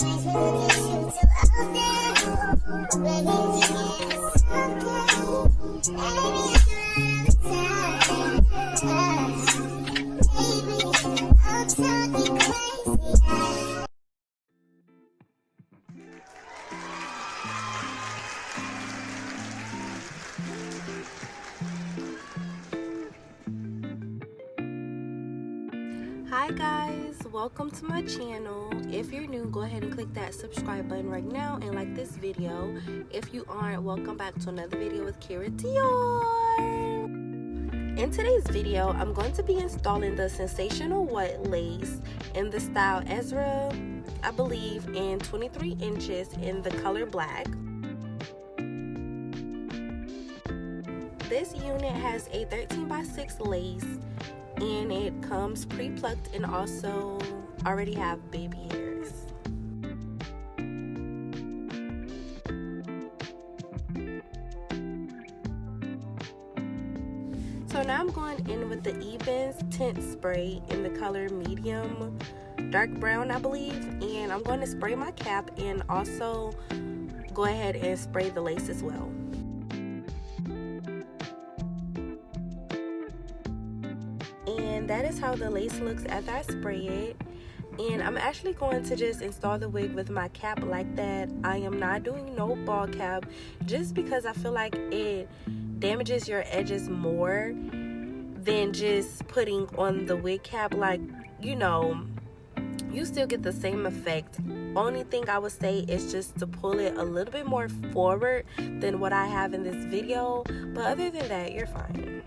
Hi guys, welcome to my channel. If you're new, go ahead and click that subscribe button right now and like this video. If you aren't, welcome back to another video with Kera Dior. In today's video, I'm going to be installing the Sensational What lace in the style Ezra, I believe, in 23 inches in the color black. This unit has a 13x6 lace, and it comes pre-plucked and also already have baby hairs. So now I'm going in with the Evans tint spray in the color medium dark brown, I believe, and I'm going to spray my cap and also go ahead and spray the lace as well. And that is how the lace looks after I spray it. And I'm actually going to just install the wig with my cap like that. I am not doing no ball cap just because I feel like it damages your edges more than just putting on the wig cap. Like, you know, you still get the same effect. Only thing I would say is just to pull it a little bit more forward than what I have in this video. But other than that, you're fine.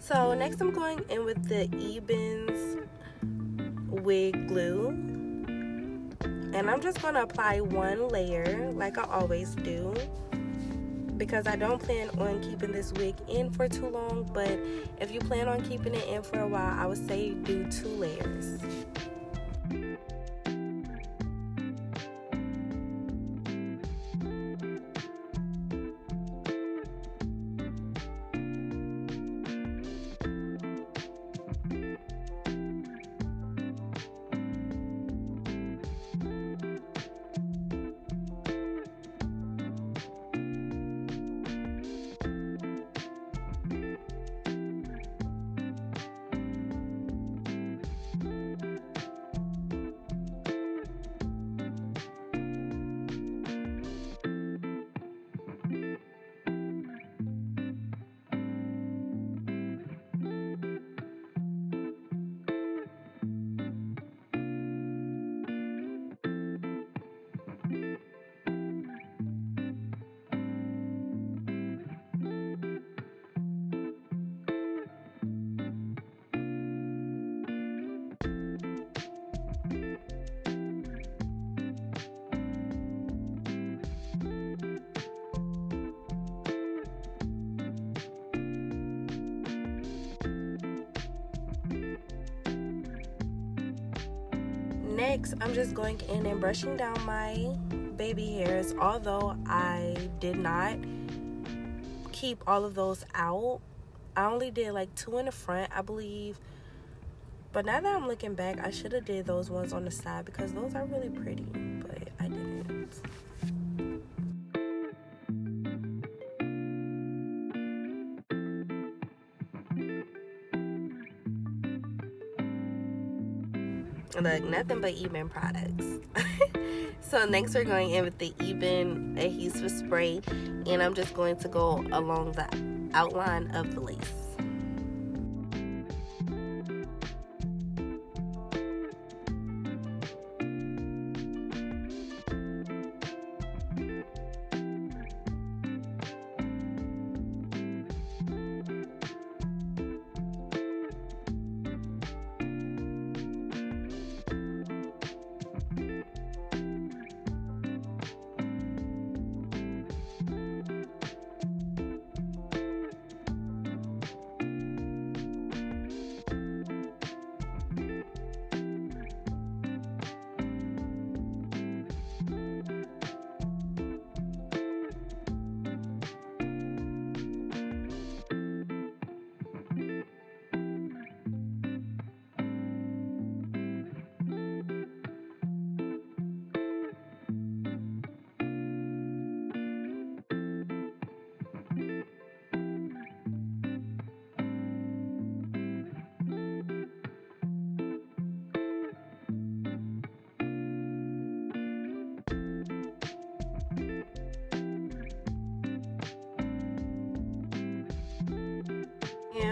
So next I'm going in with the Evans wig glue, and I'm just going to apply one layer like I always do because I don't plan on keeping this wig in for too long. But if you plan on keeping it in for a while, I would say do 2 layers. Next, I'm just going in and brushing down my baby hairs, although I did not keep all of those out. I only did like 2 in the front, I believe. But now that I'm looking back, I should have did those ones on the side because those are really pretty, but I didn't. Look, nothing but Eben products. So next we're going in with the Eben adhesive spray, and I'm just going to go along the outline of the lace.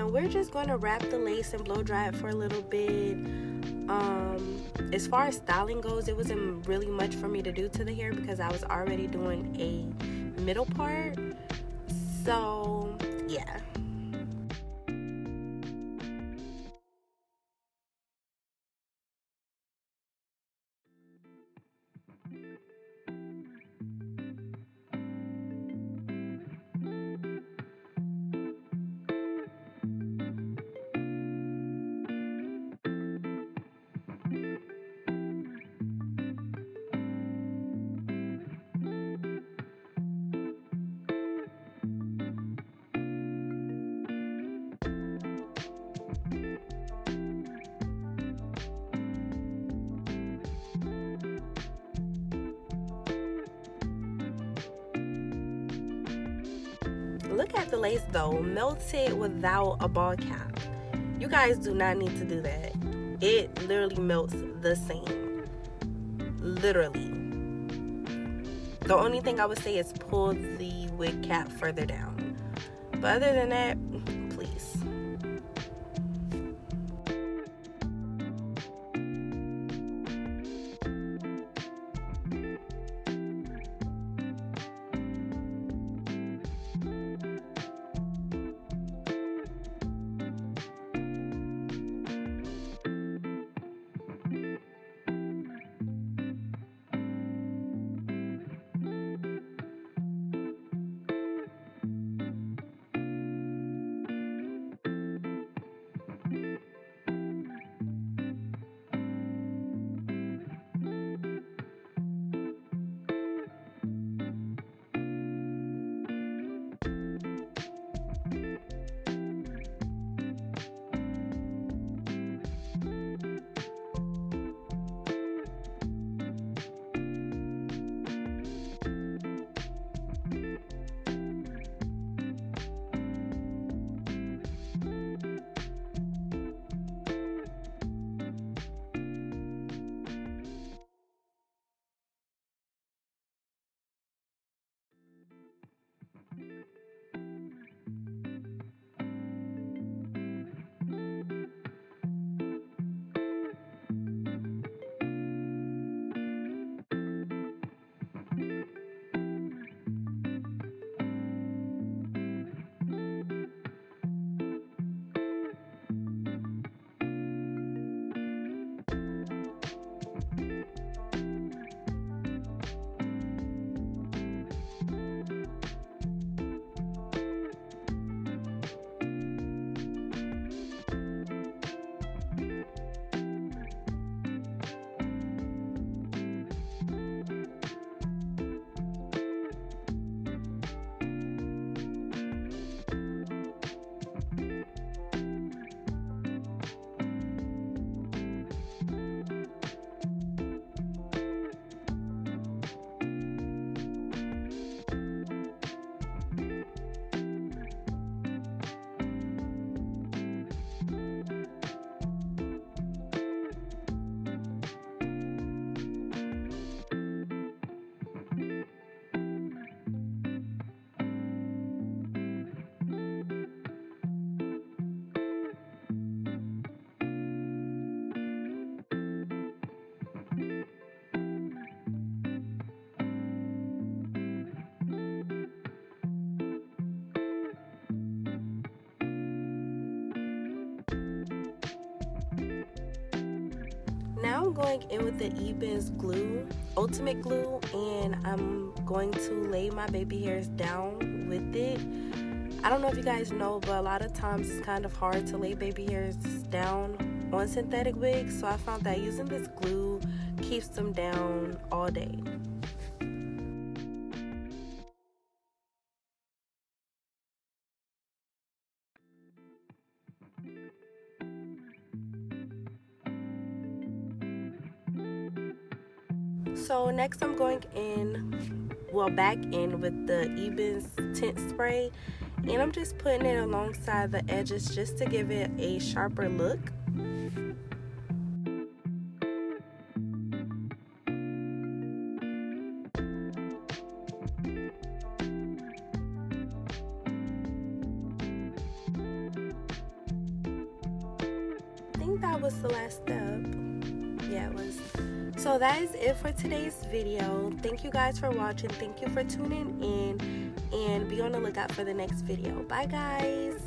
And we're just going to wrap the lace and blow dry it for a little bit. As far as styling goes, it wasn't really much for me to do to the hair because I was already doing a middle part. So yeah. Look at the lace though, melted without a ball cap. You guys do not need to do that. It literally melts the same. Literally. The only thing I would say is pull the wig cap further down. But other than that, please. Now I'm going in with the Eben's glue, ultimate glue, and I'm going to lay my baby hairs down with it. I don't know if you guys know, but a lot of times it's kind of hard to lay baby hairs down on synthetic wigs, so I found that using this glue keeps them down all day. So next I'm going in, back in with the Eben's tint spray, and I'm just putting it alongside the edges just to give it a sharper look. was the last step. Yeah, it was. So that is it for today's video. Thank you guys for watching. Thank you for tuning in, and be on the lookout for the next video. Bye guys.